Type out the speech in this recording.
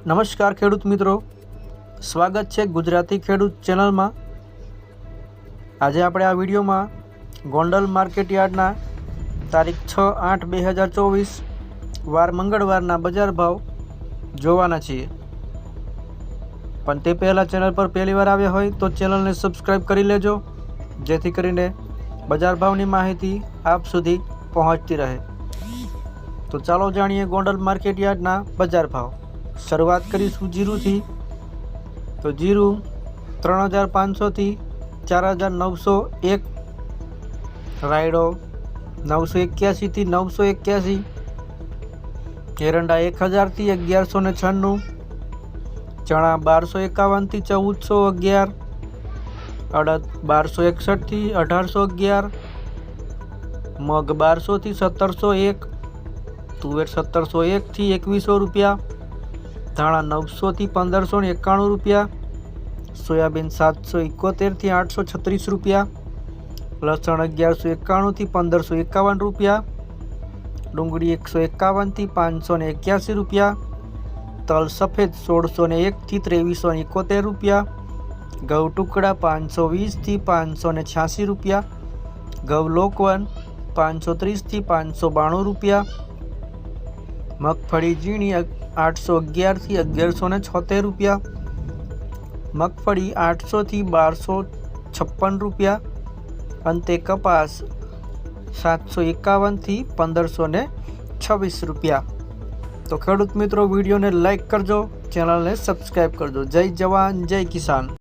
નમસ્કાર ખેડૂત મિત્રો, સ્વાગત છે ગુજરાતી ખેડૂત ચેનલમાં। આજે આપણે આ વિડીયોમાં ગોંડલ માર્કેટ યાર્ડના તારીખ 6/8/2024 વાર મંગળવારના બજાર ભાવ જોવાના છીએ। પણ તે પહેલાં ચેનલ પર પહેલી વાર આવ્યા હોય તો ચેનલને સબસ્ક્રાઈબ કરી લેજો, જેથી કરીને બજાર ભાવની માહિતી આપ સુધી પહોંચતી રહે। તો ચાલો જાણીએ ગોંડલ માર્કેટ યાર્ડના બજાર ભાવ। શરૂઆત કરીશું જીરુંથી। તો જીરું 3500 થી 4901, રાયડો 981 થી 981, એરંડા 1000 થી 1196, ચણા 1251 થી 1411, અડદ 1261 થી 1811, મગ 1200 થી 1701, તુવેર 1701 થી 2100 રૂપિયા, ધાણા 900 થી 1591 રૂપિયા, સોયાબીન 771 થી 836 રૂપિયા, લસણ 1191 થી 1551 રૂપિયા, ડુંગળી 151 થી 581 રૂપિયા, તલ સફેદ 1601 થી 2371 રૂપિયા, ઘઉં ટુકડા 520 થી 586 રૂપિયા, ઘઉં લોકવન 530 થી 592 રૂપિયા, મગફળી ઝીણી 811 થી 1176 રૂપિયા, મગફળી 800 થી 1256 રૂપિયા, અંતે કપાસ 751 થી 1526 રૂપિયા। તો ખેડૂત મિત્રો, વિડીયોને લાઈક કરજો, ચેનલને સબસ્ક્રાઈબ કરજો। જય જવાન જય કિસાન।